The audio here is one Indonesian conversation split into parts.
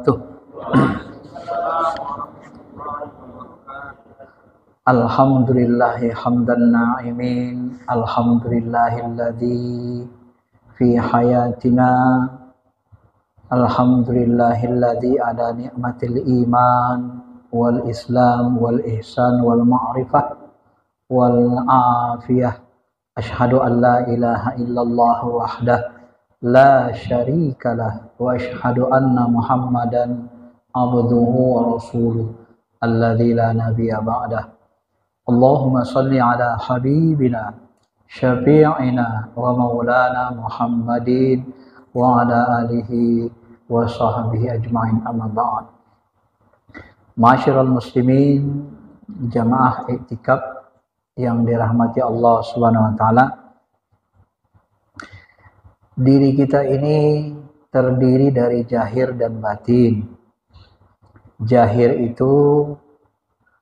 Tuh. Alhamdulillahi hamdan na'imin. Alhamdulillahilladzi fi hayatina. Alhamdulillahilladzi ala ni'matil iman wal islam wal ihsan wal ma'rifah wal afiyah. Ashhadu an la ilaha illallah wahdah la syarikalah wa ashhadu anna Muhammadan abduhu wa rasuluh alladzi la nabiyya ba'dah. Allahumma salli ala habibina syafi'ina wa maulana Muhammadin wa ala alihi wa sahbihi ajma'in, amma ba'd. Ma'asyiral muslimin, jamaah iktikaf yang dirahmati Allah Subhanahu wa taala. Diri kita ini terdiri dari zahir dan batin. Zahir itu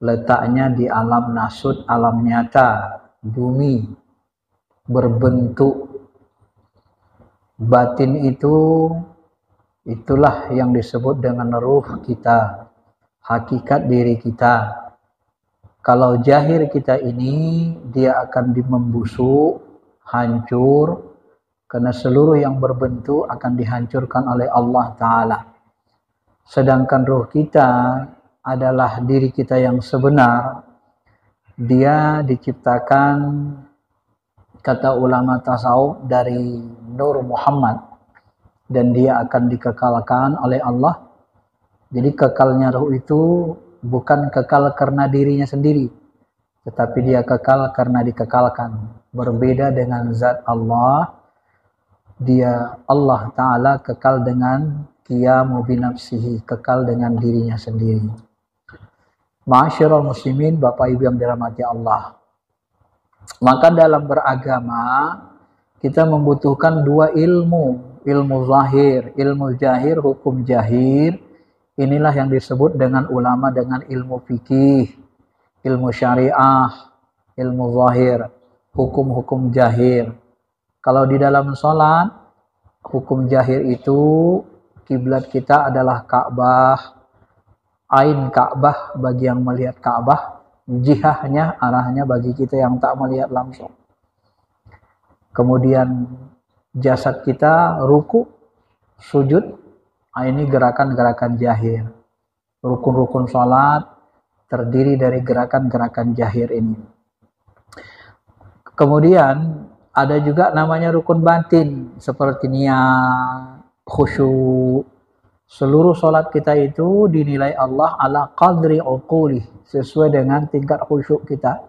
letaknya di alam nasud, alam nyata, bumi berbentuk. Batin itulah yang disebut dengan ruh kita, hakikat diri kita. Kalau zahir kita ini, dia akan membusuk, hancur, karena seluruh yang berbentuk akan dihancurkan oleh Allah Ta'ala. Sedangkan ruh kita adalah diri kita yang sebenar. Dia diciptakan, kata ulama tasawuf, dari Nur Muhammad, dan dia akan dikekalkan oleh Allah. Jadi kekalnya ruh itu bukan kekal karena dirinya sendiri, tetapi dia kekal karena dikekalkan. Berbeda dengan zat Allah, dia Allah Ta'ala kekal dengan qiyamu binafsihi, kekal dengan dirinya sendiri. Ma'asyiral muslimin, Bapak Ibu yang dirahmati Allah. Maka dalam beragama kita membutuhkan dua ilmu, ilmu zahir, ilmu jahir, hukum jahir. Inilah yang disebut dengan ulama dengan ilmu fikih, ilmu syariah, ilmu zahir, hukum-hukum jahir. Kalau di dalam sholat, hukum jahir itu kiblat kita adalah Ka'bah, ain Ka'bah bagi yang melihat Ka'bah, jihahnya, arahnya bagi kita yang tak melihat langsung. Kemudian jasad kita ruku, sujud. Ini gerakan-gerakan jahir. Rukun-rukun sholat terdiri dari gerakan-gerakan jahir ini. Kemudian ada juga namanya rukun batin, seperti niat, khusyuk. Seluruh sholat kita itu dinilai Allah ala qadri uqulih, sesuai dengan tingkat khusyuk kita.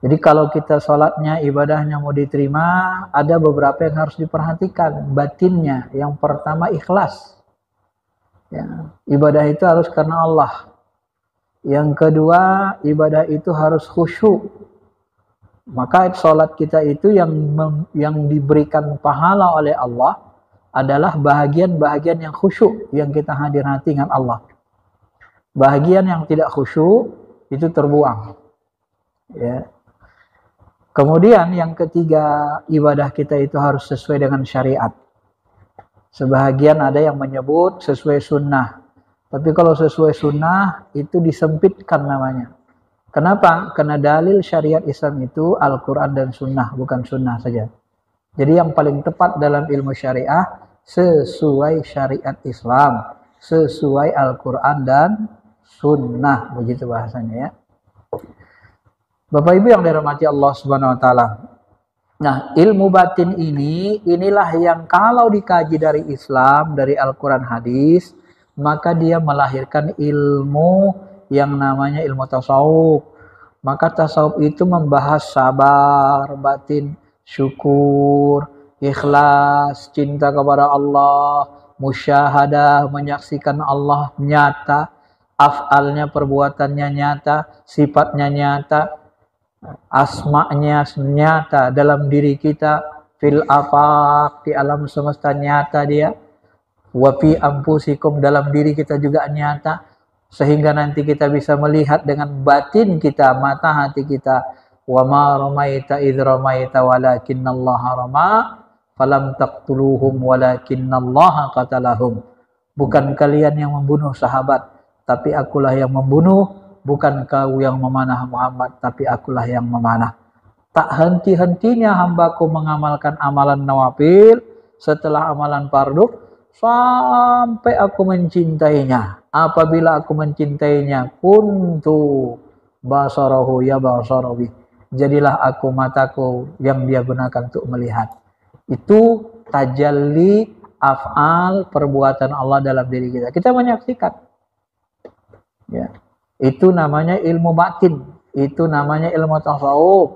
Jadi kalau kita sholatnya, ibadahnya mau diterima, ada beberapa yang harus diperhatikan. Batinnya, yang pertama ikhlas. Ya, ibadah itu harus karena Allah. Yang kedua, ibadah itu harus khusyuk. Maka sholat kita itu yang diberikan pahala oleh Allah adalah bahagian-bahagian yang khusyuk, yang kita hadir hati dengan Allah. Bahagian yang tidak khusyuk itu terbuang. Ya. Kemudian yang ketiga, ibadah kita itu harus sesuai dengan syariat. Sebahagian ada yang menyebut sesuai sunnah. Tapi kalau sesuai sunnah itu disempitkan namanya. Kenapa? Karena dalil syariat Islam itu Al-Quran dan sunnah, bukan sunnah saja. Jadi yang paling tepat dalam ilmu syariah sesuai syariat Islam, sesuai Al-Quran dan sunnah, begitu bahasanya ya. Bapak Ibu yang dirahmati Allah Subhanahu wa taala. Nah, ilmu batin inilah yang kalau dikaji dari Islam, dari Al-Quran hadis, maka dia melahirkan ilmu yang namanya ilmu tasawuf. Maka tasawuf itu membahas sabar, batin, syukur, ikhlas, cinta kepada Allah, musyahadah, menyaksikan Allah nyata, af'alnya, perbuatannya nyata, sifatnya nyata, asma'nya nyata dalam diri kita, fil afaq, di alam semesta nyata dia, wa fi anfusikum, dalam diri kita juga nyata, sehingga nanti kita bisa melihat dengan batin kita, mata hati kita. Wa ma ramaita idh ramaita walakinnallaha rama falam taqtuluhum walakinnallaha qatalahum. bukan kalian yang membunuh sahabat, tapi akulah yang membunuh, bukan kau yang memanah Muhammad, tapi akulah yang memanah. Tak henti-hentinya hambaku mengamalkan amalan nawafil setelah amalan fardu, sampai aku mencintainya. Apabila aku mencintainya, kuntu basarahu ya basarawi. Jadilah aku mataku yang dia gunakan untuk melihat. Itu tajalli af'al perbuatan Allah dalam diri kita. Kita menyaksikan. Ya. Itu namanya ilmu batin. Itu namanya ilmu tasawuf.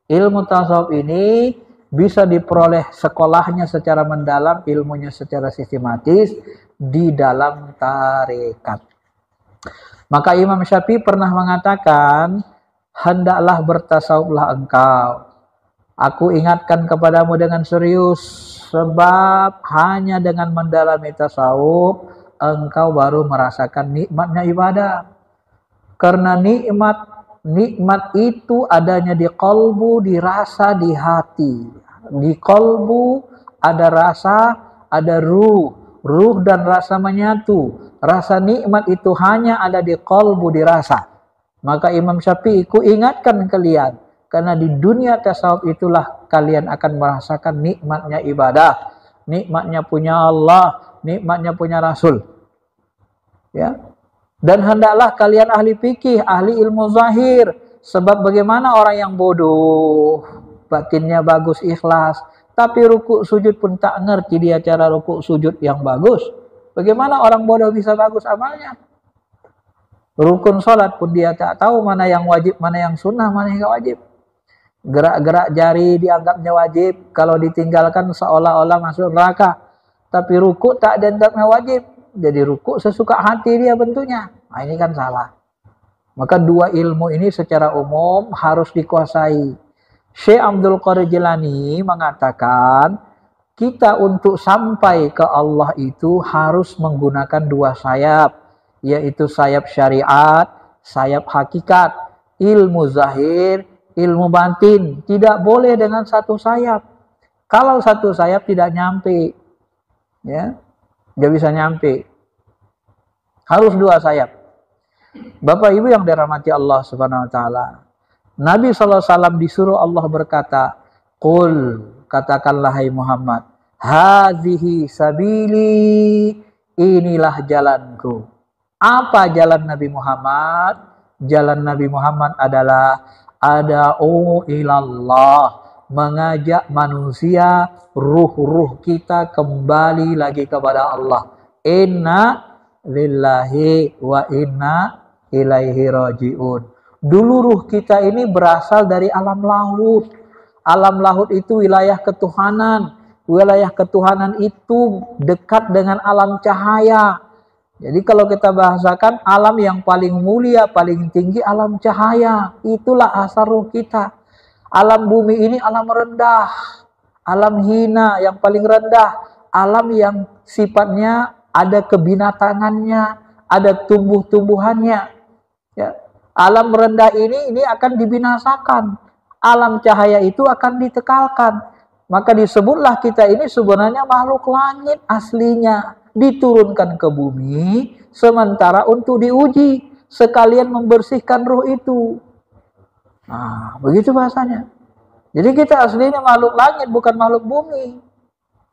Ilmu tasawuf ini bisa diperoleh sekolahnya secara mendalam, ilmunya secara sistematis di dalam tarekat. Maka Imam Syafi'i pernah mengatakan, hendaklah bertasawuflah engkau. Aku ingatkan kepadamu dengan serius, sebab hanya dengan mendalami tasawuf engkau baru merasakan nikmatnya ibadah. Karena nikmat itu adanya di kalbu, dirasa di hati. Di kalbu ada rasa, ada ruh dan rasa menyatu. Rasa nikmat itu hanya ada di kalbu, dirasa. Maka Imam Syafi'i ku ingatkan kalian, karena di dunia tasawuf itulah kalian akan merasakan nikmatnya ibadah, nikmatnya punya Allah, nikmatnya punya Rasul. Ya. Dan hendaklah kalian ahli fikih, ahli ilmu zahir. Sebab bagaimana orang yang bodoh, batinnya bagus, ikhlas, tapi rukuk sujud pun tak ngerti dia cara rukuk sujud yang bagus. Bagaimana orang bodoh bisa bagus amalnya? Rukun sholat pun dia tak tahu mana yang wajib, mana yang sunnah, mana yang gak wajib. Gerak-gerak jari dianggapnya wajib, kalau ditinggalkan seolah-olah masuk neraka. Tapi rukuk tak dianggapnya wajib, jadi rukuk sesuka hati dia bentuknya. Nah, ini kan salah. Maka dua ilmu ini secara umum harus dikuasai. Syekh Abdul Qadir Jilani mengatakan, kita untuk sampai ke Allah itu harus menggunakan dua sayap, yaitu sayap syariat, sayap hakikat, ilmu zahir, ilmu batin. Tidak boleh dengan satu sayap. Kalau satu sayap tidak nyampe, ya, nggak bisa nyampe. Harus dua sayap. Bapak Ibu yang dirahmati Allah Subhanahu wa taala. Nabi SAW disuruh Allah berkata, "Qul," katakanlah hai Muhammad, "Hazihi sabili," inilah jalanku. Apa jalan Nabi Muhammad? Jalan Nabi Muhammad adalah ada'u ilallah, mengajak manusia, ruh-ruh kita kembali lagi kepada Allah. Inna lillahi wa inna ilaihi raji'un. Dulu ruh kita ini berasal dari alam laut. Alam laut itu wilayah ketuhanan. Wilayah ketuhanan itu dekat dengan alam cahaya. Jadi kalau kita bahasakan alam yang paling mulia, paling tinggi alam cahaya. Itulah asal ruh kita. Alam bumi ini alam rendah. Alam hina yang paling rendah. Alam yang sifatnya ada kebinatangannya, ada tumbuh-tumbuhannya. Ya. Alam rendah ini akan dibinasakan. Alam cahaya itu akan ditekalkan. Maka disebutlah kita ini sebenarnya makhluk langit aslinya. Diturunkan ke bumi sementara untuk diuji. Sekalian membersihkan ruh itu. Nah, begitu bahasanya. Jadi kita aslinya makhluk langit, bukan makhluk bumi.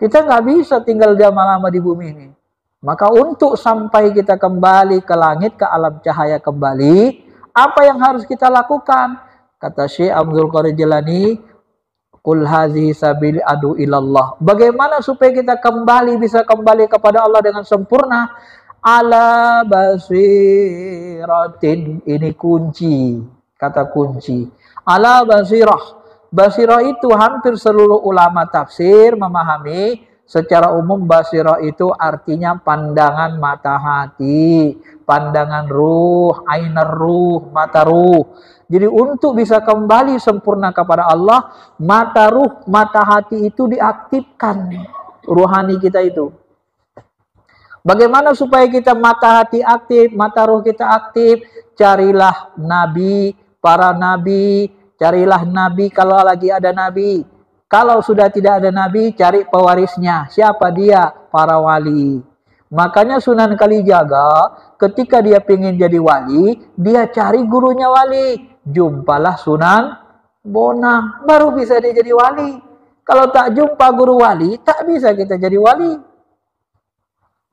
Kita nggak bisa tinggal lama-lama di bumi ini. Maka untuk sampai kita kembali ke langit, ke alam cahaya kembali, apa yang harus kita lakukan? Kata Syekh Abdul Qadir Jilani, "Qul hazihi sabili adu ilallah." Bagaimana supaya kita bisa kembali kepada Allah dengan sempurna? Ala basiratin, ini kunci, kata kunci. Ala basirah. Basirah itu hampir seluruh ulama tafsir memahami. Secara umum basirah itu artinya pandangan mata hati, pandangan ruh, ainar ruh, mata ruh. Jadi untuk bisa kembali sempurna kepada Allah, mata ruh, mata hati itu diaktifkan, ruhani kita itu. Bagaimana supaya kita mata hati aktif, mata ruh kita aktif? Carilah nabi, para nabi, carilah nabi kalau lagi ada nabi. Kalau sudah tidak ada nabi, cari pewarisnya. Siapa dia? Para wali. Makanya Sunan Kalijaga ketika dia pengen jadi wali, dia cari gurunya wali. Jumpalah Sunan Bonang, baru bisa dia jadi wali. Kalau tak jumpa guru wali, tak bisa kita jadi wali.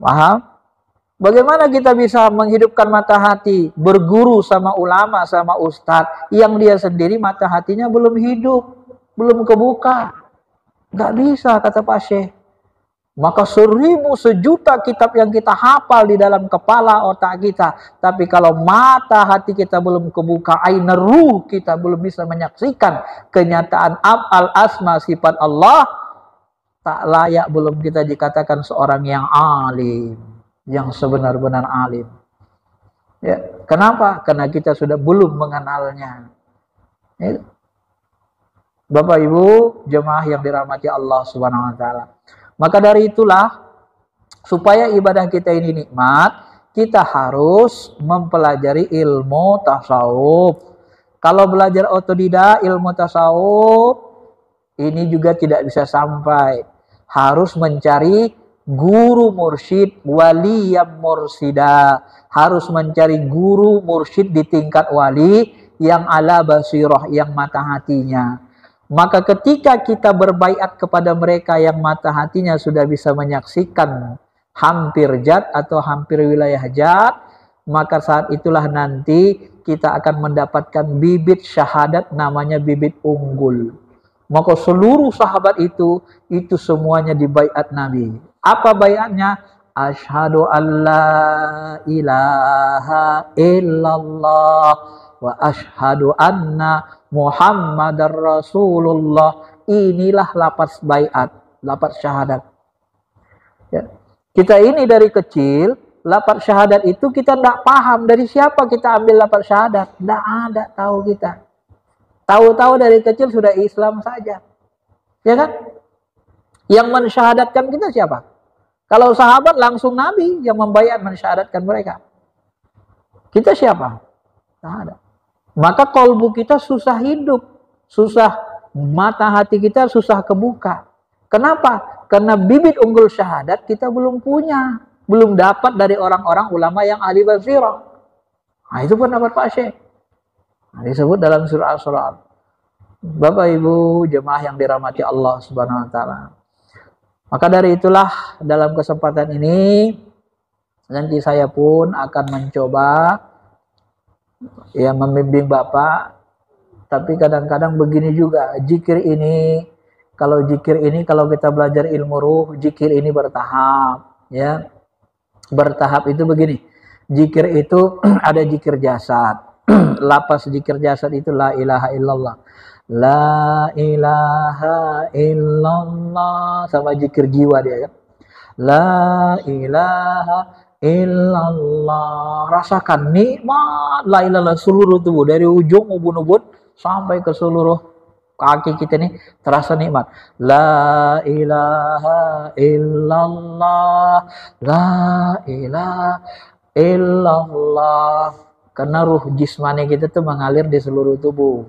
Paham? Bagaimana kita bisa menghidupkan mata hati? Berguru sama ulama, sama ustadz, yang dia sendiri mata hatinya belum hidup, belum kebuka. Gak bisa, kata Pak Syekh. Maka 1000 sejuta kitab yang kita hafal di dalam kepala otak kita, tapi kalau mata hati kita belum kebuka, aina ruh kita belum bisa menyaksikan kenyataan af'al asma sifat Allah, tak layak belum kita dikatakan seorang yang alim, yang sebenar-benar alim. Ya, kenapa? Karena kita sudah belum mengenalnya. Ya. Bapak Ibu jemaah yang dirahmati Allah Subhanahu wa taala. Maka dari itulah, supaya ibadah kita ini nikmat, kita harus mempelajari ilmu tasawuf. Kalau belajar otodidak ilmu tasawuf, ini juga tidak bisa sampai. Harus mencari guru mursyid, wali yang mursida. Harus mencari guru mursyid di tingkat wali yang ala basirah, yang mata hatinya. Maka ketika kita berbaiat kepada mereka yang mata hatinya sudah bisa menyaksikan hampir jat atau hampir wilayah jat, maka saat itulah nanti kita akan mendapatkan bibit syahadat, namanya bibit unggul. Maka seluruh sahabat itu semuanya dibaiat Nabi. Apa baiatnya? Asyhadu an la ilaha illallah wa asyhadu anna Muhammadar Rasulullah. Inilah lafaz baiat, lafaz syahadat. Ya. Kita ini dari kecil, lafaz syahadat itu kita tidak paham dari siapa kita ambil lafaz syahadat. Tidak ada tahu kita. Tahu-tahu dari kecil sudah Islam saja. Ya kan? Yang mensyahadatkan kita siapa? Kalau sahabat langsung Nabi yang membaiat mensyahadatkan mereka. Kita siapa? Tidak ada. Maka kolbu kita susah hidup, susah, mata hati kita susah kebuka. Kenapa? Karena bibit unggul syahadat kita belum punya, belum dapat dari orang-orang ulama yang ahli basirah. Nah, itu pendapat Pak Syekh. Nah, disebut dalam surah Al-Surah. Bapak Ibu jemaah yang dirahmati Allah Subhanahu wa taala. Maka dari itulah dalam kesempatan ini nanti saya pun akan mencoba ya membimbing Bapak, tapi kadang-kadang begini juga, zikir ini kalau kita belajar ilmu ruh, zikir ini bertahap, ya. Bertahap itu begini. Zikir itu ada zikir jasad. Lapas zikir jasad itu la ilaha illallah. La ilaha illallah, sama zikir jiwa dia kan. La ilaha illallah, rasakan nikmat la ilallah seluruh tubuh, dari ujung ubun-ubun sampai ke seluruh kaki kita nih terasa nikmat. La ilaha illallah, la ilaha illallah. Karena ruh jismani kita tuh mengalir di seluruh tubuh,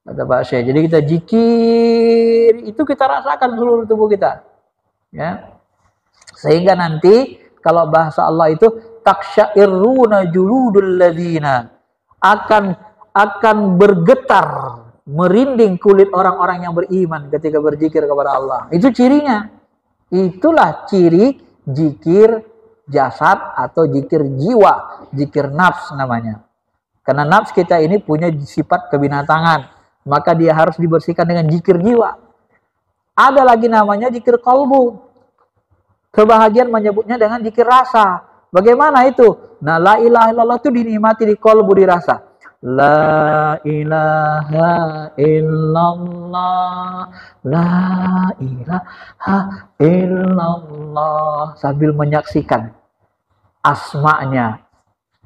kata Pak Syekh. Jadi kita zikir itu kita rasakan seluruh tubuh kita, ya. Sehingga nanti kalau bahasa Allah itu taksyairuna juludul ladzina, akan bergetar, merinding kulit orang-orang yang beriman ketika berzikir kepada Allah. Itu cirinya. Itulah ciri zikir jasad atau zikir jiwa, zikir nafs namanya. Karena nafs kita ini punya sifat kebinatangan, maka dia harus dibersihkan dengan zikir jiwa. Ada lagi namanya zikir qalbu. Kebahagiaan menyebutnya dengan zikir rasa. Bagaimana itu? Nah, la ilaha illallah itu dinikmati di qalbu, dirasa. La ilaha illallah, la ilaha illallah, sambil menyaksikan asma'nya.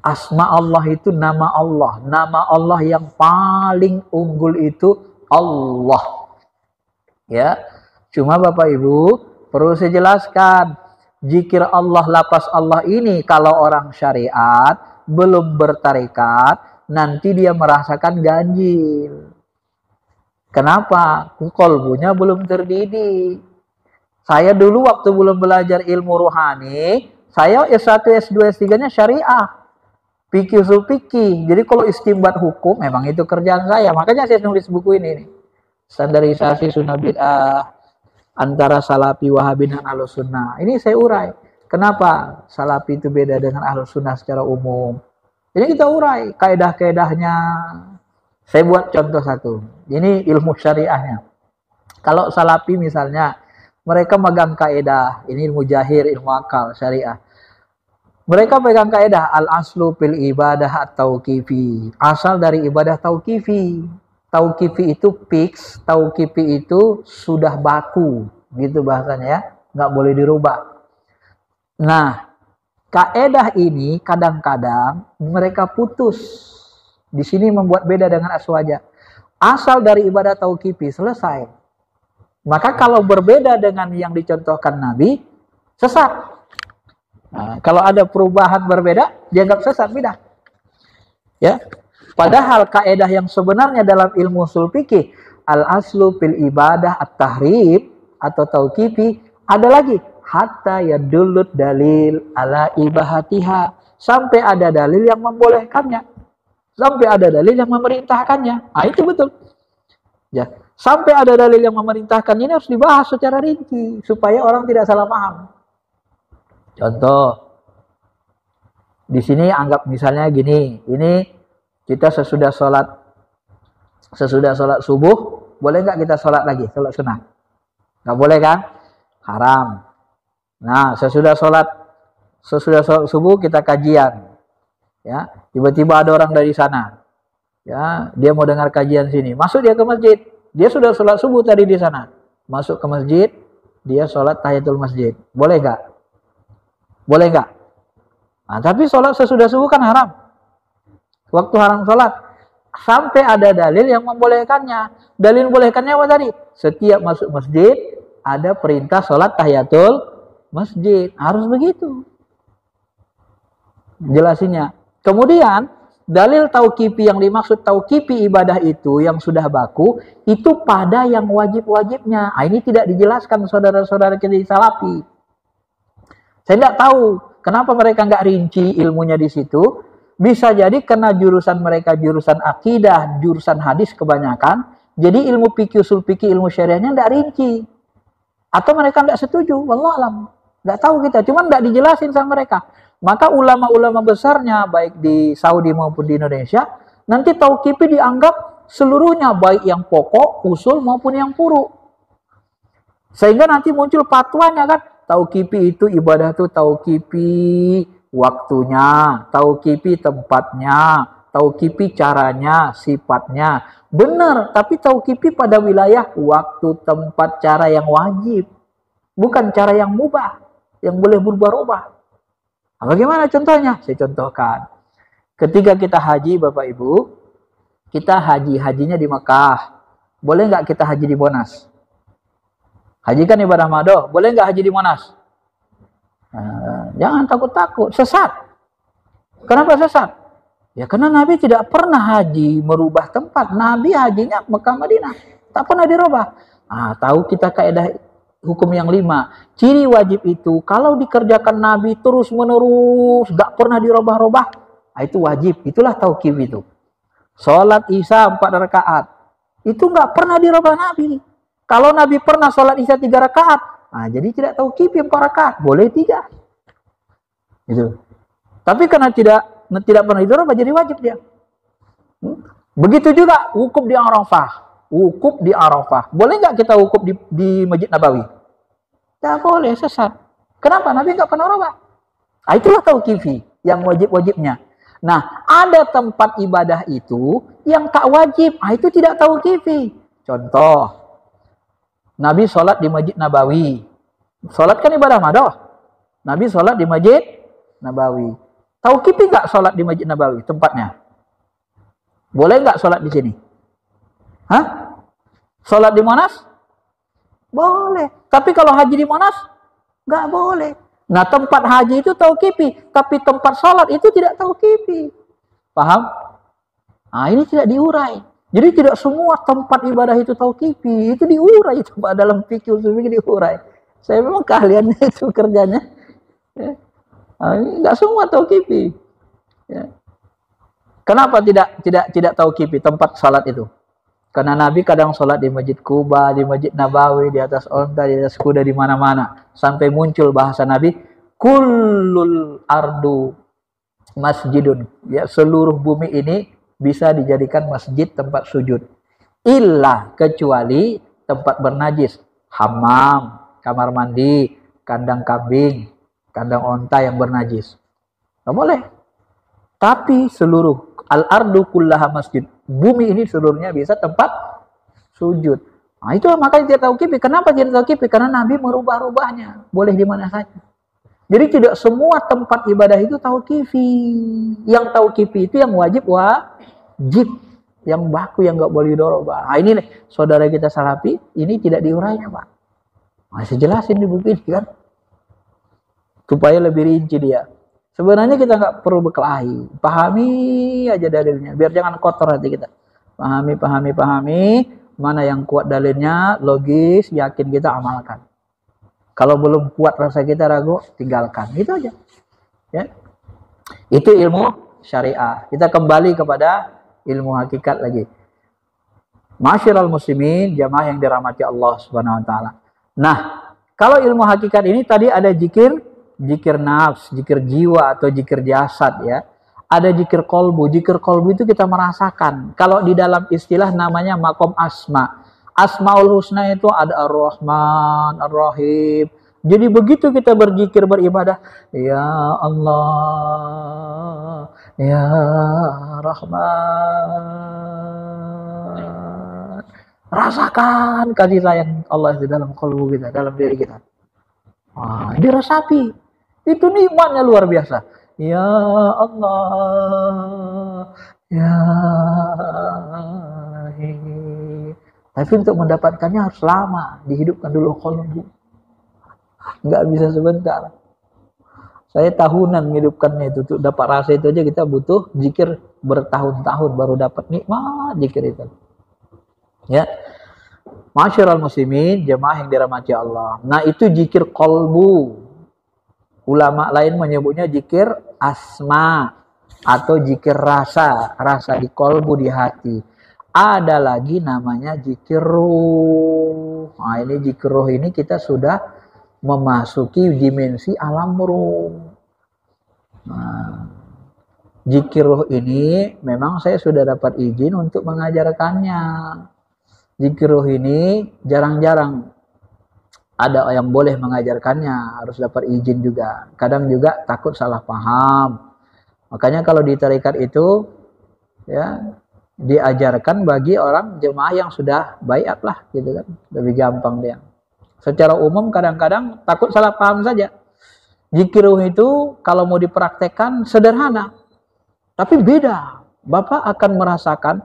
Asma Allah itu nama Allah. Nama Allah yang paling unggul itu Allah. Ya. Cuma Bapak Ibu perlu saya jelaskan, zikir Allah, lapas Allah ini kalau orang syariat belum bertarekat, nanti dia merasakan ganjil. Kenapa? Kolbunya belum terdidik. Saya dulu waktu belum belajar ilmu rohani, Saya S1, S2, S3-nya syariah. Fikih usul fikih. Jadi kalau istimbat hukum, memang itu kerjaan saya. Makanya saya nulis buku ini nih. Standarisasi sunnah bid'ah antara salafi, wahabi, dan ahlus sunnah. Ini saya urai. Kenapa salafi itu beda dengan ahlus sunnah secara umum? Ini kita urai kaidah-kaidahnya. Saya buat contoh satu. Ini ilmu syariahnya. Kalau salafi misalnya, mereka megang kaidah. Ini ilmu jahir, ilmu akal, syariah. Mereka pegang kaidah al-aslu fil ibadah at-tauqifi. Asal dari ibadah tauqifi. Tauqifi itu fix, tauqifi itu sudah baku, gitu bahasanya ya, nggak boleh dirubah. Nah, kaidah ini kadang-kadang mereka putus. Di sini membuat beda dengan aswaja. Asal dari ibadah tauqifi selesai. Maka kalau berbeda dengan yang dicontohkan Nabi, sesat. Nah, kalau ada perubahan berbeda, dianggap sesat, bidah. Ya. Padahal kaidah yang sebenarnya dalam ilmu usul fikih, al-aslu fil ibadah at-tahrib atau tauqifi, ada lagi hatta yadullut dalil ala ibahatiha, sampai ada dalil yang membolehkannya, sampai ada dalil yang memerintahkannya. Ah, itu betul. Ya, sampai ada dalil yang memerintahkannya ini harus dibahas secara rinci supaya orang tidak salah paham. Contoh, di sini anggap misalnya gini, ini kita sesudah sholat subuh, boleh nggak kita sholat lagi, sholat sunnah? Nggak boleh kan? Haram. Nah, sesudah sholat subuh kita kajian, ya, tiba-tiba ada orang dari sana, ya, dia mau dengar kajian sini, masuk dia ke masjid, dia sudah sholat subuh tadi di sana, masuk ke masjid, dia sholat tahiyatul masjid, boleh nggak? Boleh nggak? Nah, tapi sholat sesudah subuh kan haram. Waktu haram sholat. Sampai ada dalil yang membolehkannya. Dalil membolehkannya apa tadi? Setiap masuk masjid, ada perintah sholat tahiyatul masjid. Harus begitu. Jelasinnya. Kemudian, dalil tauqifi yang dimaksud tauqifi ibadah itu yang sudah baku, itu pada yang wajib-wajibnya. Nah, ini tidak dijelaskan saudara-saudara kita di salafi. Saya tidak tahu kenapa mereka nggak rinci ilmunya di situ. Bisa jadi karena jurusan mereka jurusan akidah, jurusan hadis kebanyakan. Jadi ilmu fikih, usul fikih, ilmu syariahnya nggak rinci. Atau mereka nggak setuju, wallahu alam. Nggak tahu kita, cuman nggak dijelasin sama mereka. Maka ulama-ulama besarnya baik di Saudi maupun di Indonesia, nanti tauqifi dianggap seluruhnya baik yang pokok, usul maupun yang furu. Sehingga nanti muncul fatwanya kan. Tauqifi itu ibadah itu tauqifi waktunya, tauqifi tempatnya, tauqifi caranya, sifatnya. Benar, tapi tauqifi pada wilayah waktu, tempat, cara yang wajib. Bukan cara yang mubah, yang boleh berubah-ubah. Nah, bagaimana contohnya? Saya contohkan. Ketika kita haji, Bapak Ibu, kita hajinya di Mekah. Boleh nggak kita haji di Monas? Haji kan ibadah madoh, boleh nggak haji di Monas? Jangan takut-takut, sesat. Kenapa sesat? Ya karena Nabi tidak pernah haji merubah tempat. Nabi hajinya Mekah Madinah, tak pernah dirubah. Tahu kita kaidah hukum yang 5. Ciri wajib itu kalau dikerjakan Nabi terus menerus, nggak pernah dirubah-rubah, itu wajib. Itulah tauqif itu. Sholat Isya 4 rakaat, itu nggak pernah dirubah Nabi. Kalau Nabi pernah sholat Isya 3 rakaat, jadi tidak tauqif 4 rakaat, boleh 3. Itu. Tapi karena tidak pernah dirubah, jadi wajib dia. Begitu juga wukuf di Arafah. Wukuf di Arafah. Boleh nggak kita wukuf di Masjid Nabawi? Tidak boleh, sesat. Kenapa? Nabi nggak pernah rubah. Itulah tauqifi yang wajib-wajibnya. Nah, ada tempat ibadah itu yang tak wajib. Itu tidak tauqifi. Contoh, Nabi sholat di Masjid Nabawi. Sholat kan ibadah madoh. Nabi sholat di Masjid Nabawi. Tauqifi nggak sholat di Masjid Nabawi tempatnya? Boleh nggak sholat di sini? Sholat di Monas? Boleh. Tapi kalau haji di Monas? Nggak boleh. Nah, tempat haji itu tauqifi, tapi tempat sholat itu tidak tauqifi. Paham? Ini tidak diurai. Jadi tidak semua tempat ibadah itu tauqifi, itu diurai itu Pak, dalam fikih usul fikih diurai. Saya memang keahliannya itu kerjanya. Ya. Enggak semua tauqifi. Ya. Kenapa tidak tauqifi tempat salat itu? Karena Nabi kadang sholat di Masjid Kuba, di Masjid Nabawi, di atas onta, di atas kuda, di mana-mana. Sampai muncul bahasa Nabi, kullul ardu masjidun. Ya, seluruh bumi ini bisa dijadikan masjid tempat sujud. Illa, kecuali tempat bernajis. Hammam, kamar mandi, kandang kambing, kandang onta yang bernajis. Nggak boleh. Tapi seluruh al-ardu kullaha masjid. Bumi ini seluruhnya bisa tempat sujud. Nah, itu makanya tidak tauqifi. Kenapa tidak tauqifi? Karena Nabi merubah-rubahnya. Boleh di mana saja. Jadi tidak semua tempat ibadah itu tauqifi. Yang tauqifi itu yang wajib. Yang baku, yang nggak boleh dirubah. Nah, ini nih, saudara kita Salafi, ini tidak diurainya, Pak. Masih jelasin di buku ini kan. Supaya lebih rinci dia. Sebenarnya kita nggak perlu berkelahi, pahami aja dalilnya, biar jangan kotor hati kita. Pahami, mana yang kuat dalilnya, logis, yakin kita amalkan. Kalau belum kuat rasa kita ragu, tinggalkan. Itu aja. Ya. Itu ilmu syariah. Kita kembali kepada ilmu hakikat lagi. Masyiral muslimin, jamaah yang dirahmati Allah Subhanahu wa taala. Nah, kalau ilmu hakikat ini tadi ada zikir nafs, zikir jiwa atau zikir jasad ya. Ada zikir kolbu. Zikir kolbu itu kita merasakan. Kalau di dalam istilah namanya makom asma. Asmaul husna itu ada ar-Rahman, ar-Rahim. Jadi begitu kita berzikir beribadah, ya Allah, ya Rahman. Rasakan kasih sayang Allah di dalam kolbu kita, dalam diri kita. Wah, diresapi. Itu nikmatnya luar biasa. Ya Allah, ya Ilahi. Tapi untuk mendapatkannya harus lama. Dihidupkan dulu qalbu. Nggak bisa sebentar. Saya tahunan menghidupkannya itu. Untuk dapat rasa itu aja kita butuh zikir bertahun-tahun baru dapat nikmat zikir itu. Ya. Masyiral muslimin, jemaah yang dirahmati Allah. Nah, itu zikir qalbu. Ulama lain menyebutnya zikir asma atau zikir rasa di kolbu, di hati. Ada lagi namanya zikir ruh. Nah, ini zikir ruh ini kita sudah memasuki dimensi alam ruh. Nah, zikir ruh ini memang saya sudah dapat izin untuk mengajarkannya. Zikir ruh ini jarang-jarang ada yang boleh mengajarkannya, harus dapat izin juga. Kadang juga takut salah paham. Makanya kalau di tarekat itu ya diajarkan bagi orang jemaah yang sudah baiat lah gitu kan. Lebih gampang dia. Secara umum kadang-kadang takut salah paham saja. Zikir ruh itu kalau mau dipraktekkan sederhana. Tapi beda. Bapak akan merasakan.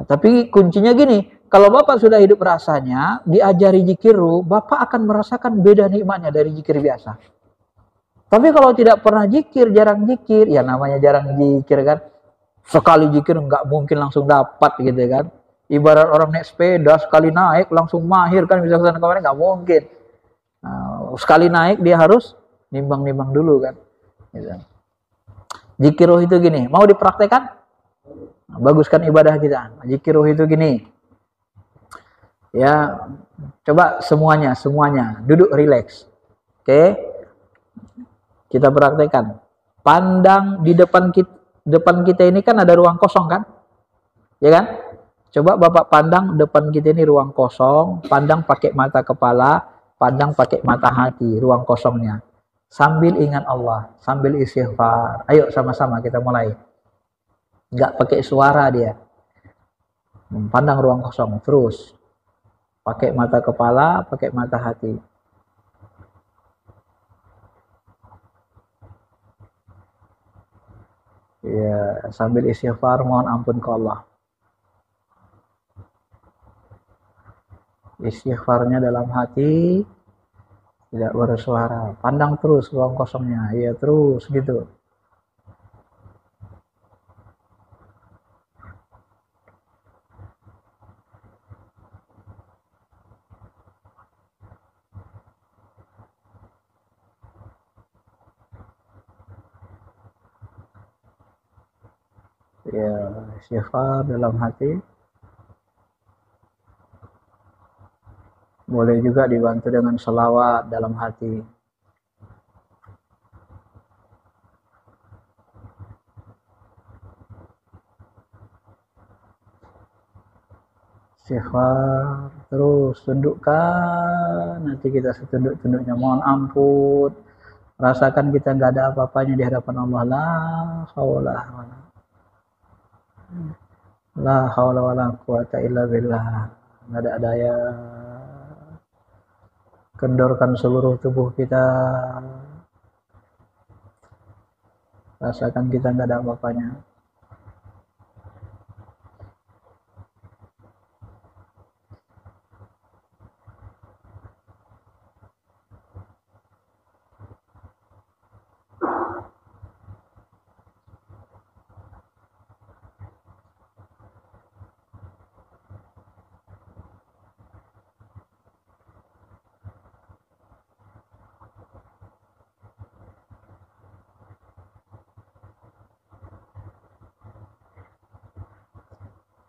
Tapi kuncinya gini. Kalau Bapak sudah hidup rasanya, diajari zikir ruh, Bapak akan merasakan beda nikmatnya dari zikir biasa. Tapi kalau tidak pernah zikir, jarang zikir, ya namanya jarang zikir kan. Sekali zikir nggak mungkin langsung dapat gitu kan. Ibarat orang naik sepeda, sekali naik langsung mahir kan, bisa kesana kemarin nggak mungkin. Nah, sekali naik dia harus nimbang-nimbang dulu kan. Gitu. Zikir ruh itu gini, mau dipraktekkan? Nah, baguskan ibadah kita. Zikir ruh itu gini. Ya, coba semuanya duduk rileks. Oke. Kita praktekkan. Pandang di depan kita ini kan ada ruang kosong kan? Ya kan? Coba Bapak pandang depan kita ini ruang kosong, pandang pakai mata kepala, pandang pakai mata hati, ruang kosongnya. Sambil ingat Allah, sambil istighfar. Ayo sama-sama kita mulai. Enggak pakai suara dia. Pandang ruang kosong terus. Pakai mata kepala, pakai mata hati. Ya, sambil istighfar mohon ampun ke Allah. Istighfarnya dalam hati, tidak bersuara. Pandang terus ruang kosongnya, ya terus gitu. Ya, istighfar dalam hati. Boleh juga dibantu dengan selawat dalam hati. Istighfar, terus tundukkan nanti kita setunduk-tunduknya, mohon ampun, rasakan kita nggak ada apa-apanya di hadapan Allah. La haula wala quwata illa billah. Nggak ada daya. Kendorkan seluruh tubuh kita, rasakan kita nggak ada apa-apanya.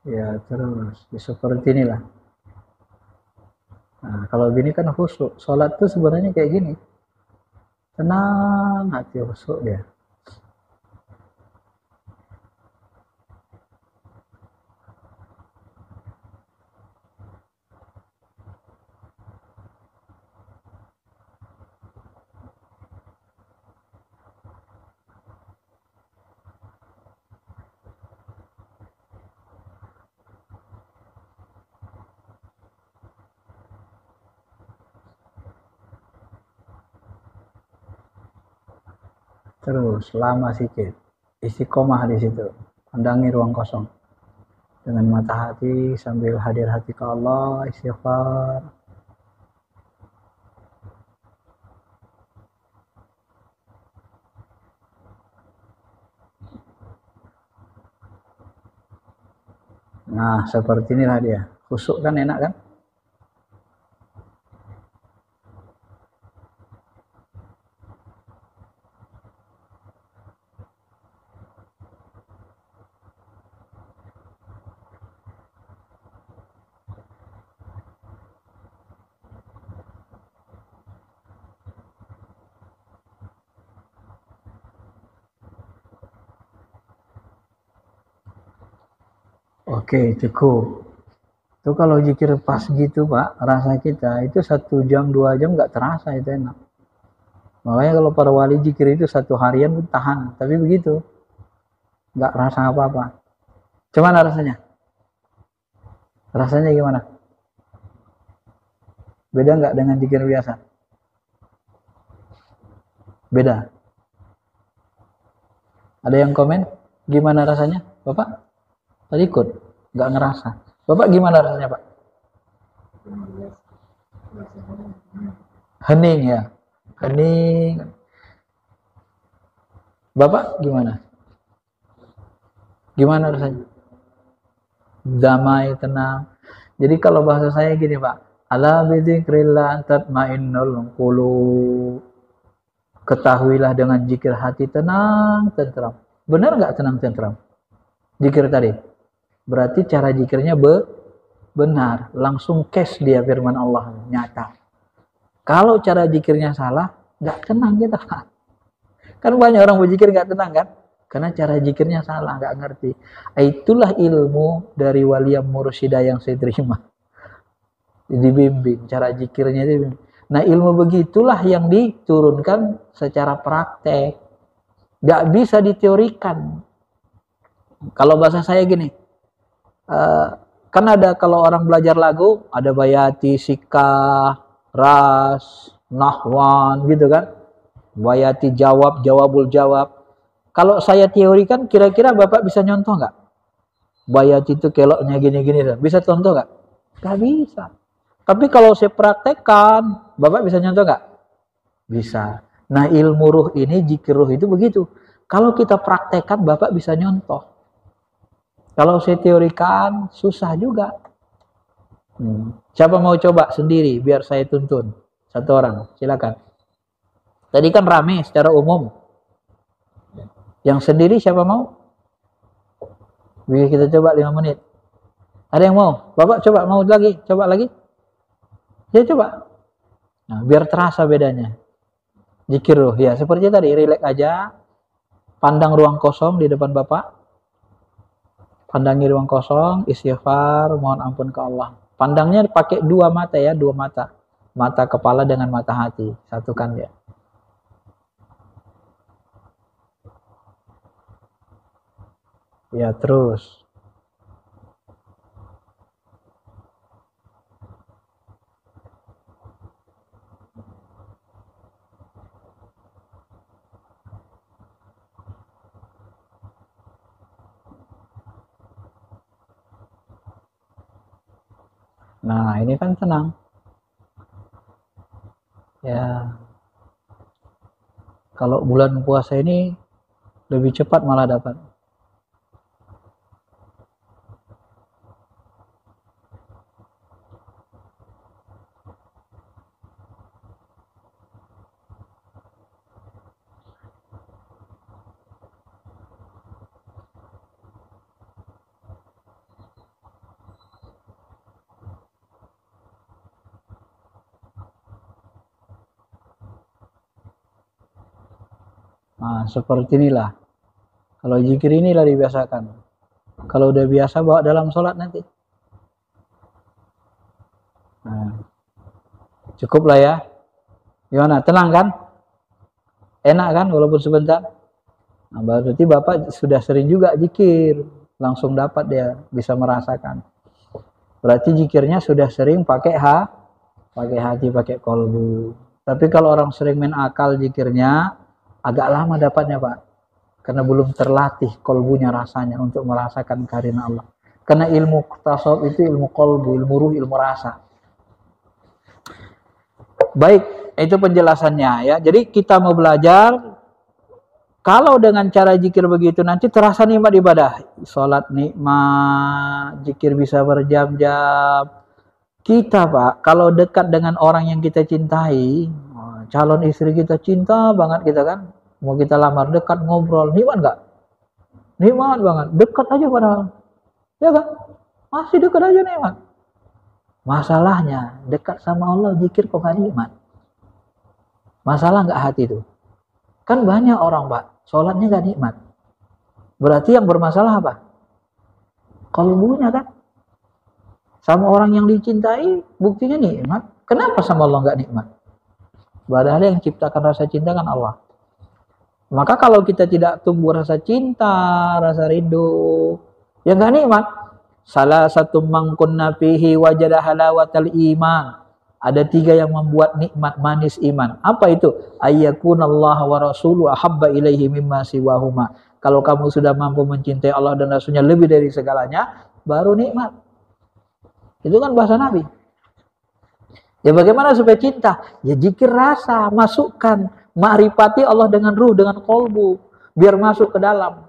Ya terus seperti inilah. Nah, kalau gini kan khusyuk. Sholat tuh sebenarnya kayak gini, tenang hati, khusyuk dia. Terus lama sikit, istiqomah di situ, pandangi ruang kosong dengan mata hati sambil hadir hati ke Allah, istighfar. Nah seperti inilah dia, khusyuk kan, enak kan. Oke, cukup. Itu kalau zikir pas gitu Pak, rasa kita itu 1 jam 2 jam nggak terasa, itu enak. Makanya kalau para wali zikir itu 1 harian pun tahan, tapi begitu, nggak rasa apa-apa. Cuman rasanya, rasanya gimana? Beda nggak dengan zikir biasa? Beda. Ada yang komen? Gimana rasanya, Bapak? Tadi ikut, nggak ngerasa. Bapak gimana rasanya Pak? Hening ya, hening. Bapak gimana? Gimana rasanya? Damai, tenang. Jadi kalau bahasa saya gini Pak, ala bidzikrillah tatmainnul qulub. Ketahuilah dengan zikir hati tenang, tentram. Benar nggak tenang, tentram? Zikir tadi. Berarti cara zikirnya benar. Langsung cash dia firman Allah, nyata. Kalau cara zikirnya salah, nggak tenang kita Pak. Kan banyak orang berzikir nggak tenang kan? Karena cara zikirnya salah, nggak ngerti. Itulah ilmu dari wali mursyida yang saya terima. Dibimbing, cara zikirnya dibimbing. Nah ilmu begitulah yang diturunkan secara praktek. Nggak bisa diteorikan. Kalau bahasa saya gini, kan ada kalau orang belajar lagu, ada bayati, sikah, ras, nahwan gitu kan. Bayati jawab, jawabul jawab. Kalau saya teorikan, kira-kira Bapak bisa nyontoh nggak? Bayati itu keloknya gini-gini, bisa contoh nggak? Nggak bisa. Tapi kalau saya praktekkan, Bapak bisa nyontoh nggak? Bisa. Nah ilmu ruh ini, zikir ruh itu begitu. Kalau kita praktekkan, Bapak bisa nyontoh. Kalau saya teorikan, susah juga. Siapa mau coba sendiri, biar saya tuntun. Satu orang, silakan. Tadi kan rame secara umum. Yang sendiri siapa mau? Biar kita coba 5 menit. Ada yang mau? Bapak coba, mau lagi? Coba lagi? Ya coba. Nah, biar terasa bedanya. Zikir ruh, ya seperti tadi, rileks aja. Pandang ruang kosong di depan Bapak. Pandangi ruang kosong, istighfar, mohon ampun ke Allah. Pandangnya pakai 2 mata ya, 2 mata. Mata kepala dengan mata hati. Satukan ya. Ya, terus. Nah, ini kan tenang. Ya. Kalau bulan puasa ini lebih cepat malah dapat. Nah, seperti inilah. Kalau zikir inilah dibiasakan. Kalau udah biasa bawa dalam sholat nanti. Nah, cukup lah ya. Gimana? Tenang kan? Enak kan walaupun sebentar? Nah, berarti Bapak sudah sering juga zikir. Langsung dapat dia, bisa merasakan. Berarti zikirnya sudah sering pakai hati, pakai kolbu. Tapi kalau orang sering main akal zikirnya, agak lama dapatnya Pak. Karena belum terlatih kolbunya rasanya untuk merasakan karina Allah. Karena ilmu tasawuf itu ilmu kolbu, ilmu ruh, ilmu rasa. Baik, itu penjelasannya ya. Jadi kita mau belajar, kalau dengan cara zikir begitu nanti terasa nikmat ibadah. Sholat nikmat, zikir bisa berjam-jam. Kita Pak, kalau dekat dengan orang yang kita cintai, calon istri kita cinta banget kita kan, mau kita lamar dekat ngobrol, nikmat nggak? Nikmat banget, dekat aja padahal, ya kan? Masih dekat aja nikmat. Masalahnya dekat sama Allah zikir kok nggak nikmat. Masalah nggak hati itu? Kan banyak orang Pak, sholatnya nggak nikmat. Berarti yang bermasalah apa? Kalbunya kan? Sama orang yang dicintai, buktinya nikmat. Kenapa sama Allah nggak nikmat? Padahal yang ciptakan rasa cinta kan Allah. Maka kalau kita tidak tumbuh rasa cinta, rasa rindu, ya nggak nikmat. Salah satu mangkunna fihi wajada halawatal iman. Ada 3 yang membuat nikmat manis iman. Apa itu? Ayyakunallaha wa rasuluhu ahabba ilaihi mimma siwahuma. Kalau kamu sudah mampu mencintai Allah dan Rasulnya lebih dari segalanya, baru nikmat. Itu kan bahasa Nabi. Ya bagaimana supaya cinta? Ya zikir rasa, masukkan, ma'rifati Allah dengan ruh, dengan kolbu, biar masuk ke dalam.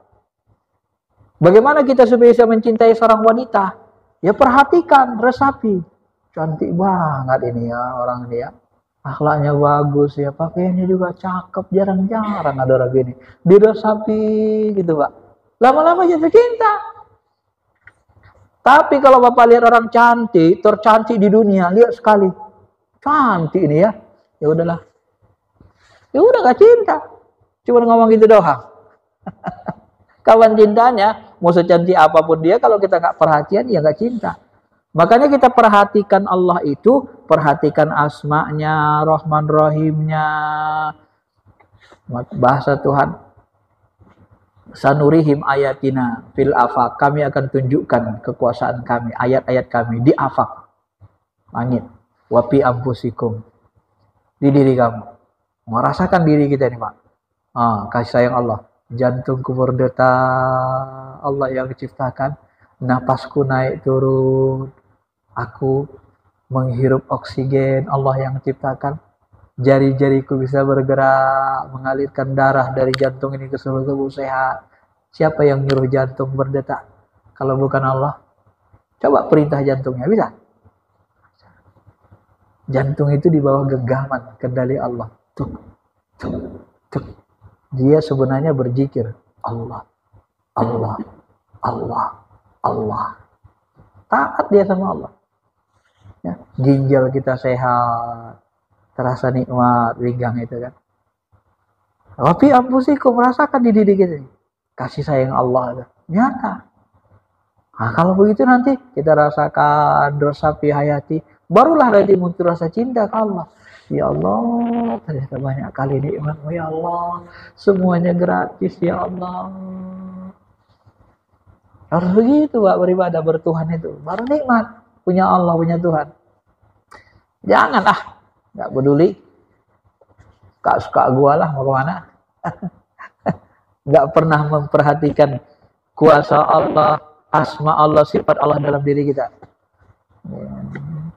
Bagaimana kita supaya bisa mencintai seorang wanita? Ya perhatikan, resapi. Cantik banget ini ya orang ini ya. Akhlaknya bagus ya, pakaiannya juga cakep, jarang-jarang ada orang gini. Diresapi gitu Pak. Lama-lama jatuh cinta. Tapi kalau Bapak lihat orang cantik, tercantik di dunia, lihat sekali. Cantik ini ya. Ya udahlah. Ya udah gak cinta. Cuma ngomong gitu doang. Kawan cintanya, mau secantik apapun dia, kalau kita gak perhatian, ya gak cinta. Makanya kita perhatikan Allah itu, perhatikan asma'nya, Rahman Rahimnya. Bahasa Tuhan. Sanurihim ayatina fil afaq, kami akan tunjukkan kekuasaan kami, ayat-ayat kami di afaq, langit, wapi ampusikum, di diri kamu. Merasakan diri kita ini Pak. Kasih sayang Allah, jantungku berdetak, Allah yang menciptakan, napasku naik turun, aku menghirup oksigen, Allah yang menciptakan, jari-jariku bisa bergerak, mengalirkan darah dari jantung ini ke seluruh tubuh sehat. Siapa yang nyuruh jantung berdetak? Kalau bukan Allah. Coba perintah jantungnya, bisa? Jantung itu di bawah genggaman, kendali Allah. Tuk, tuk, tuk. Dia sebenarnya berzikir. Allah, Allah, Allah. Allah. Taat dia sama Allah. Ya, ginjal kita sehat, terasa nikmat, pinggang itu kan. Tapi ampusiku merasakan di diri kita kasih sayang Allah, nyata. Nah, kalau begitu nanti kita rasakan dosa fi hayati, barulah nanti muncul rasa cinta ke Allah. Ya Allah, ternyata banyak kali nikmatmu ya Allah, semuanya gratis ya Allah. Harus begitu Pak, beribadah bertuhan itu, baru nikmat punya Allah, punya Tuhan. Jangan nggak peduli, gak suka gua lah mau kemana. Nggak pernah memperhatikan kuasa Allah, asma Allah, sifat Allah dalam diri kita.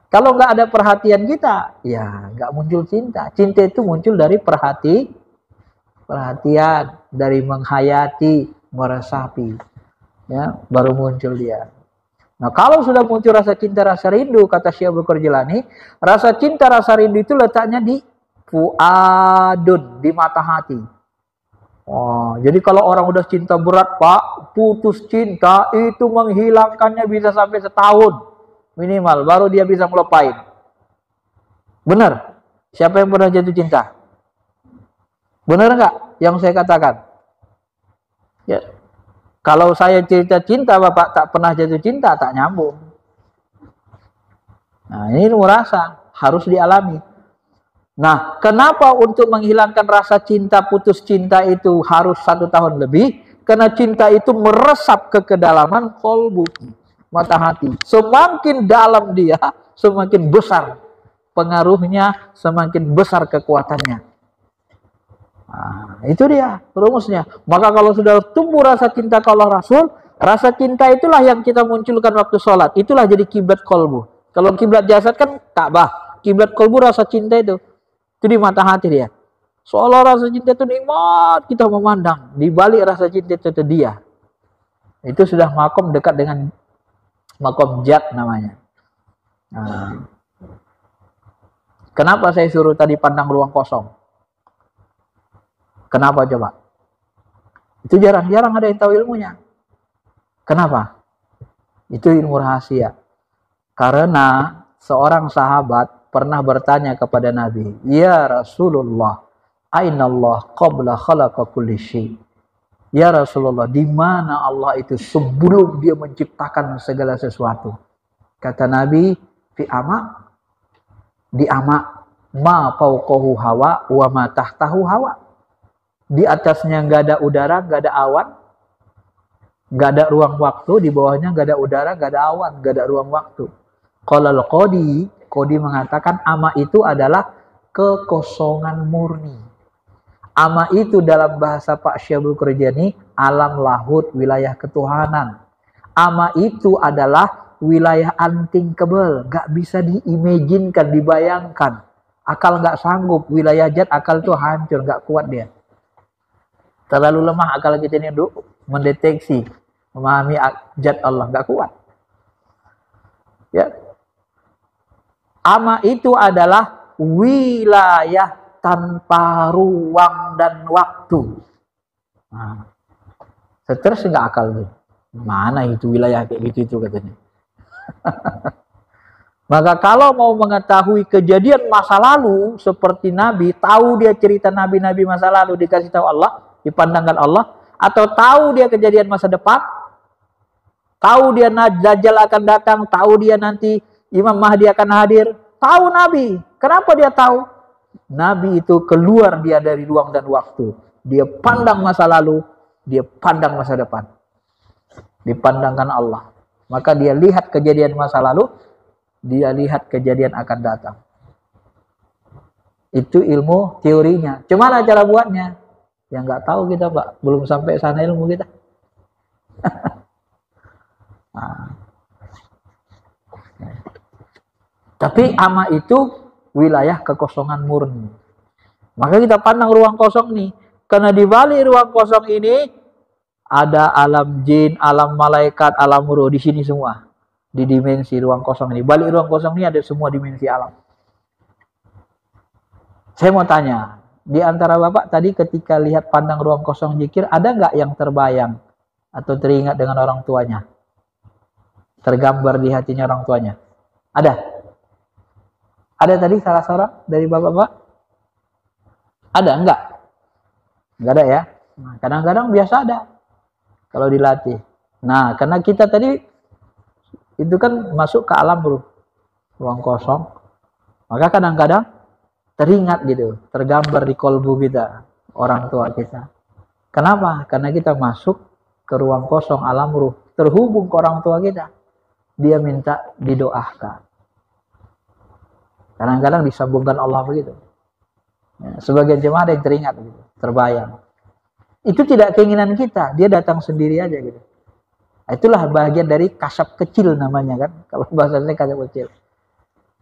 Kalau nggak ada perhatian kita, ya nggak muncul cinta. Cinta itu muncul dari perhatian, dari menghayati, meresapi, ya baru muncul dia. Nah, kalau sudah muncul rasa cinta, rasa rindu, kata Syekh Abdul Qadir Jilani, rasa cinta, rasa rindu itu letaknya di fuadun, di mata hati. Oh, jadi kalau orang udah cinta berat, Pak, putus cinta, itu menghilangkannya bisa sampai setahun minimal, baru dia bisa ngelupain. Benar? Siapa yang pernah jatuh cinta? Benar nggak yang saya katakan? Ya. Kalau saya cerita cinta, Bapak tak pernah jatuh cinta, tak nyambung. Nah, ini merasa harus dialami. Nah, kenapa untuk menghilangkan rasa cinta, putus cinta itu harus 1 tahun lebih? Karena cinta itu meresap ke kedalaman kolbu, mata hati. Semakin dalam dia, semakin besar pengaruhnya, semakin besar kekuatannya. Nah, itu dia rumusnya. Maka kalau sudah tumbuh rasa cinta ke Allah Rasul, rasa cinta itulah yang kita munculkan waktu sholat. Itulah jadi kiblat kolbu. Kalau kiblat jasad kan Ka'bah, kiblat kolbu rasa cinta itu di mata hati dia. Seolah rasa cinta itu nikmat kita memandang. Di balik rasa cinta itu dia. Itu sudah makom dekat dengan makom jat namanya. Nah, kenapa saya suruh tadi pandang ruang kosong? Kenapa coba? Itu jarang-jarang ada yang tahu ilmunya. Kenapa? Itu ilmu rahasia. Karena seorang sahabat pernah bertanya kepada Nabi, "Ya Rasulullah, aina Allah qabla khalaqa kulli syai?" Ya Rasulullah, di mana Allah itu sebelum dia menciptakan segala sesuatu? Kata Nabi, fi ama, di ama, ma fauqahu hawa wa ma tahtahu hawa. Di atasnya nggak ada udara, nggak ada awan, nggak ada ruang waktu. Di bawahnya nggak ada udara, nggak ada awan, nggak ada ruang waktu. Qala Qodi mengatakan ama itu adalah kekosongan murni. Ama itu dalam bahasa Pak Syekh Abdul Qadir Jilani alam lahut, wilayah ketuhanan. Ama itu adalah wilayah unthinkable, nggak bisa diimajinkan, dibayangkan. Akal nggak sanggup, wilayah jat akal itu hancur, nggak kuat dia. Terlalu lemah akal kita ini untuk mendeteksi, memahami zat Allah, nggak kuat. Ya. Ama itu adalah wilayah tanpa ruang dan waktu. Nah, stres nggak akal tuh. Mana itu wilayah kayak gitu itu katanya. Maka kalau mau mengetahui kejadian masa lalu seperti Nabi, tahu dia cerita nabi-nabi masa lalu dikasih tahu Allah, dipandangkan Allah, atau tahu dia kejadian masa depan, tahu dia Dajjal akan datang, tahu dia nanti Imam Mahdi akan hadir, tahu Nabi. Kenapa dia tahu? Nabi itu keluar dia dari ruang dan waktu. Dia pandang masa lalu, dia pandang masa depan. Dipandangkan Allah. Maka dia lihat kejadian masa lalu, dia lihat kejadian akan datang. Itu ilmu teorinya. Cuman cara buatnya? Ya nggak tahu kita Pak, belum sampai sana ilmu kita. Nah. Tapi ama itu wilayah kekosongan murni. Maka kita pandang ruang kosong nih, karena di balik ruang kosong ini ada alam jin, alam malaikat, alam ruh di sini semua. Di dimensi ruang kosong ini, balik ruang kosong ini ada semua dimensi alam. Saya mau tanya, di antara Bapak tadi ketika lihat pandang ruang kosong zikir, ada nggak yang terbayang atau teringat dengan orang tuanya? tergambar di hatinya orang tuanya? Ada? Ada tadi salah seorang dari bapak-bapak? Ada? Enggak? Enggak ada ya? Nah, kadang-kadang biasa ada kalau dilatih. Nah, karena kita tadi itu kan masuk ke alam ruh, ruang kosong, maka kadang-kadang teringat gitu, tergambar di kolbu kita, orang tua kita. Kenapa? Karena kita masuk ke ruang kosong alam ruh, terhubung ke orang tua kita. Dia minta didoakan. Kadang-kadang disambungkan Allah begitu. Ya, sebagian jemaah ada yang teringat gitu, terbayang. Itu tidak keinginan kita, dia datang sendiri aja gitu. Itulah bagian dari kasab kecil namanya kan, kalau bahasanya kasab kecil.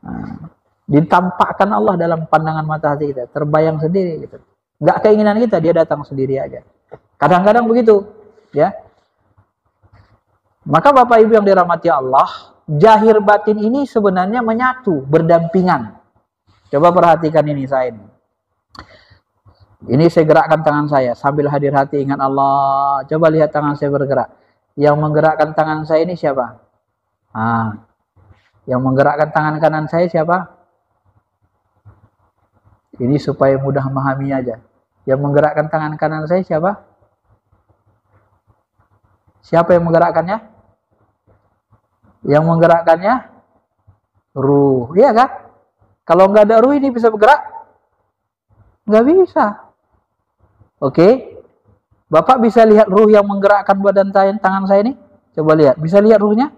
Nah, ditampakkan Allah dalam pandangan mata hati kita, terbayang sendiri gitu. Nggak keinginan kita, dia datang sendiri aja. Kadang-kadang begitu, ya. Maka Bapak Ibu yang dirahmati Allah, zahir batin ini sebenarnya menyatu, berdampingan. Coba perhatikan ini saya ini. Ini saya gerakkan tangan saya sambil hadir hati ingat Allah. Coba lihat tangan saya bergerak. Yang menggerakkan tangan saya ini siapa? Ah, yang menggerakkan tangan kanan saya siapa? Ini supaya mudah memahami aja. Yang menggerakkan tangan kanan saya siapa? Siapa yang menggerakkannya? Yang menggerakkannya ruh, iya kan? Kalau nggak ada ruh ini bisa bergerak? Nggak bisa. Oke, Bapak bisa lihat ruh yang menggerakkan badan tangan saya ini? Coba lihat, bisa lihat ruhnya?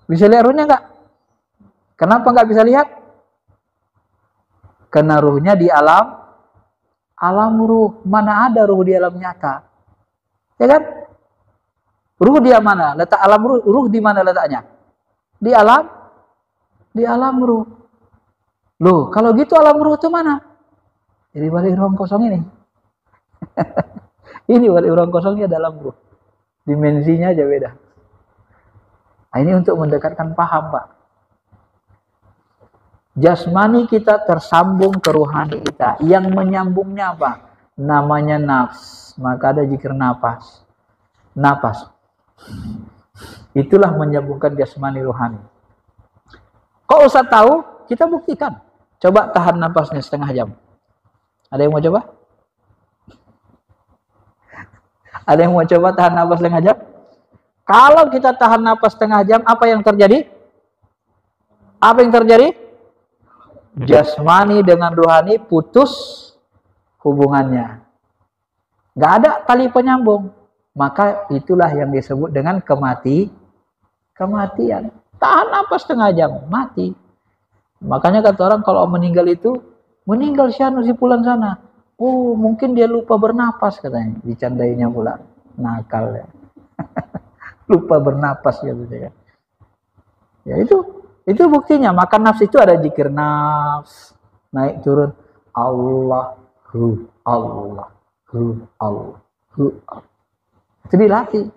Bisa lihat ruhnya nggak? Kenapa nggak bisa lihat? Karena ruhnya di alam ruh. Mana ada ruh di alam nyata? Ya kan? Ruh dia mana? Letak alam ruh. Ruh di mana letaknya? Di alam ruh. Loh, kalau gitu alam ruh itu mana? Jadi balik ruang kosong ini. Ini balik ruang kosongnya dalam ruh. Dimensinya aja beda. Nah, ini untuk mendekatkan paham, Pak. Jasmani kita tersambung ke ruhani kita. Yang menyambungnya apa? Namanya nafs. Maka ada zikir nafas. Nafas. Itulah menyambungkan jasmani ruhani. Kok usah tahu? Kita buktikan. Coba tahan nafasnya setengah jam. Ada yang mau coba? Ada yang mau coba tahan nafas setengah jam? Kalau kita tahan nafas setengah jam, apa yang terjadi? Apa yang terjadi? Jasmani dengan ruhani putus hubungannya. Nggak ada tali penyambung. Maka itulah yang disebut dengan kematian. Tahan nafas setengah jam, mati. Makanya kata orang kalau meninggal itu, meninggal si pulang sana. Oh, mungkin dia lupa bernapas katanya. Dicandainya pula. Nakal ya. Lupa bernapas gitu ya. Ya itu buktinya. Maka nafs itu ada zikir nafs. Naik turun. Allahu Allah. Allah. Itu dilatih.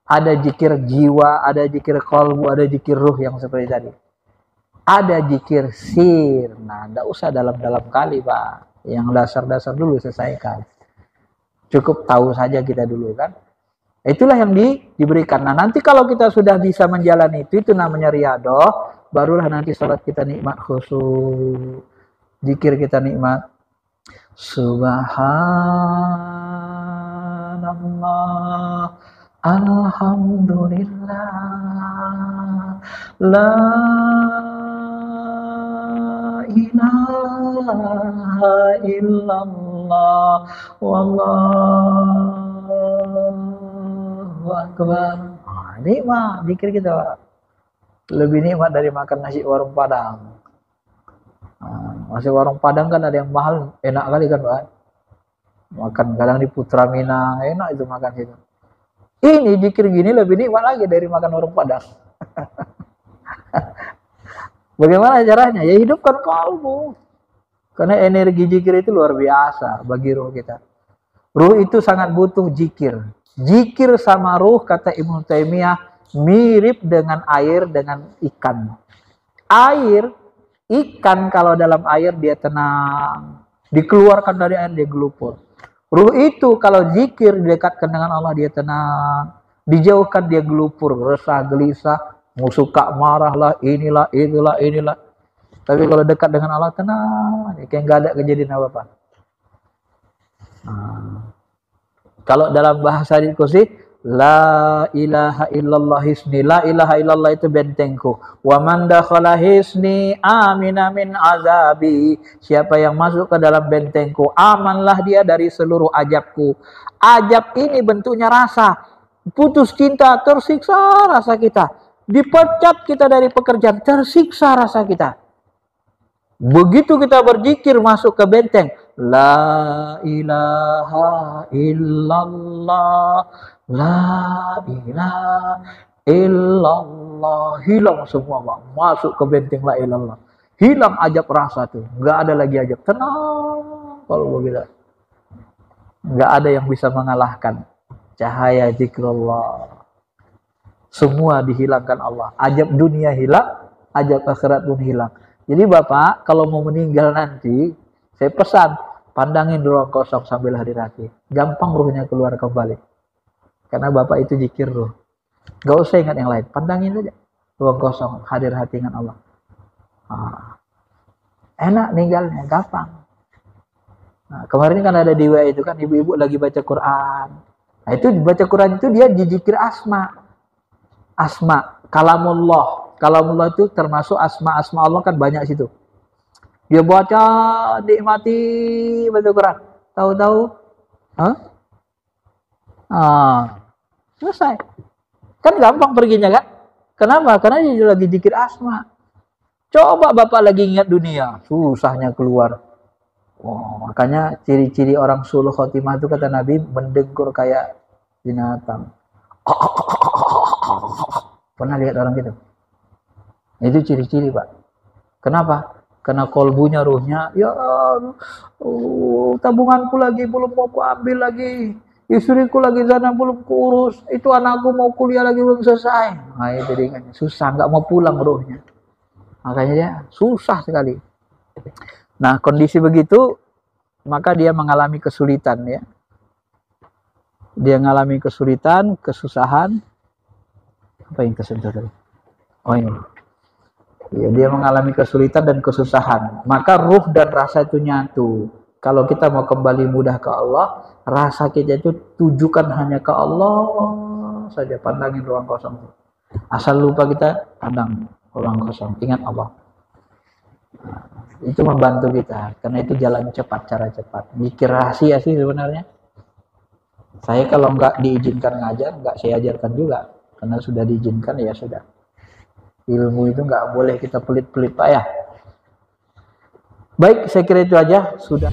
Ada zikir jiwa, ada zikir qalbu, ada zikir ruh yang seperti tadi. Ada zikir sir. Nah, enggak usah dalam-dalam kali, Pak. Yang dasar-dasar dulu selesaikan. Cukup tahu saja kita dulu kan. Itulah yang diberikan. Nah, nanti kalau kita sudah bisa menjalani itu namanya riyadhah, barulah nanti salat kita nikmat khusyuk. Zikir kita nikmat. Subhanallah. Alhamdulillah. La ilaha illallah. Wallahu akbar. Nikmat zikir kita. Lebih nikmat dari makan nasi warung Padang. Nasi warung Padang kan ada yang mahal, enak kali kan, Pak. Makan kadang di Putra Minang, enak itu makan situ. Ini zikir gini lebih nikmat lagi dari makan warung Padang. Bagaimana caranya? Ya hidupkan kalbu. Karena energi zikir itu luar biasa bagi ruh kita. Ruh itu sangat butuh zikir. Zikir sama ruh, kata Ibnu Taimiyah, mirip dengan air dengan ikan. Air, ikan kalau dalam air dia tenang. Dikeluarkan dari air dia gelupur. Ruh itu kalau zikir didekatkan dengan Allah dia tenang. Dijauhkan dia gelupur, resah, gelisah, mau suka marah lah, inilah, itulah, inilah. Tapi kalau dekat dengan Allah tenang, kayak nggak ada kejadian apa-apa. Kalau dalam bahasa hadits kursi, la ilaha illallah hisni, la ilaha illallah itu bentengku. Wa man dakhala hisni amina min azabi. Siapa yang masuk ke dalam bentengku, amanlah dia dari seluruh ajabku. Ajab ini bentuknya rasa. Putus cinta, tersiksa rasa kita. Dipecat kita dari pekerjaan, tersiksa rasa kita. Begitu kita berzikir masuk ke benteng, la ilaha illallah, la ilaha illallah, hilang semua, Bang. Masuk ke benteng la ilallah. Hilang ajab rasa tuh, nggak ada lagi ajab. Tenang kalau begitu. Nggak ada yang bisa mengalahkan cahaya zikrullah. Semua dihilangkan Allah. Ajab dunia hilang, ajab akhirat pun hilang. Jadi Bapak, kalau mau meninggal nanti, saya pesan, pandangin ruang kosong sambil hadir-hati. Gampang ruhnya keluar kembali. Karena Bapak itu zikir ruh. Gak usah ingat yang lain, pandangin aja. Ruang kosong, hadir-hati dengan Allah. Enak ninggalnya, gampang. Nah, kemarin kan ada di WA itu kan, ibu-ibu lagi baca Quran. Nah itu baca Quran itu dia dizikir asma. Asma, kalamullah. Kalamullah itu termasuk asma-asma Allah kan banyak situ. Dia baca, nikmati baca Quran. Tahu-tahu, selesai. Kan gampang perginya kan? Kenapa? Karena dia lagi zikir asma. Coba Bapak lagi ingat dunia, susahnya keluar. Makanya ciri-ciri orang sulh khotimah itu kata Nabi mendengkur kayak binatang. Pernah lihat orang gitu? Itu ciri-ciri, Pak. Kenapa? Karena kolbunya, ruhnya, ya tabunganku lagi belum mau ku ambil lagi, istriku lagi sana belum kurus, itu anakku mau kuliah lagi belum selesai. Nah itu dia, susah, nggak mau pulang ruhnya. Makanya dia susah sekali. Nah kondisi begitu, maka dia mengalami kesulitan ya. Dia mengalami kesulitan, kesusahan. Apa yang kesulitan? Oh ini. Ya, dia mengalami kesulitan dan kesusahan. Maka ruh dan rasa itu nyatu. Kalau kita mau kembali mudah ke Allah, rasa kita itu tujukan hanya ke Allah saja. Pandangin ruang kosong. Asal lupa kita, pandang ruang kosong. Ingat Allah. Nah, itu membantu kita. Karena itu jalan cepat, cara cepat. Mikir rahasia sih sebenarnya. Saya kalau nggak diizinkan ngajar, nggak saya ajarkan juga. Karena sudah diizinkan, ya sudah. Ilmu itu nggak boleh kita pelit-pelit, Pak ya. Baik, saya kira itu aja. Sudah.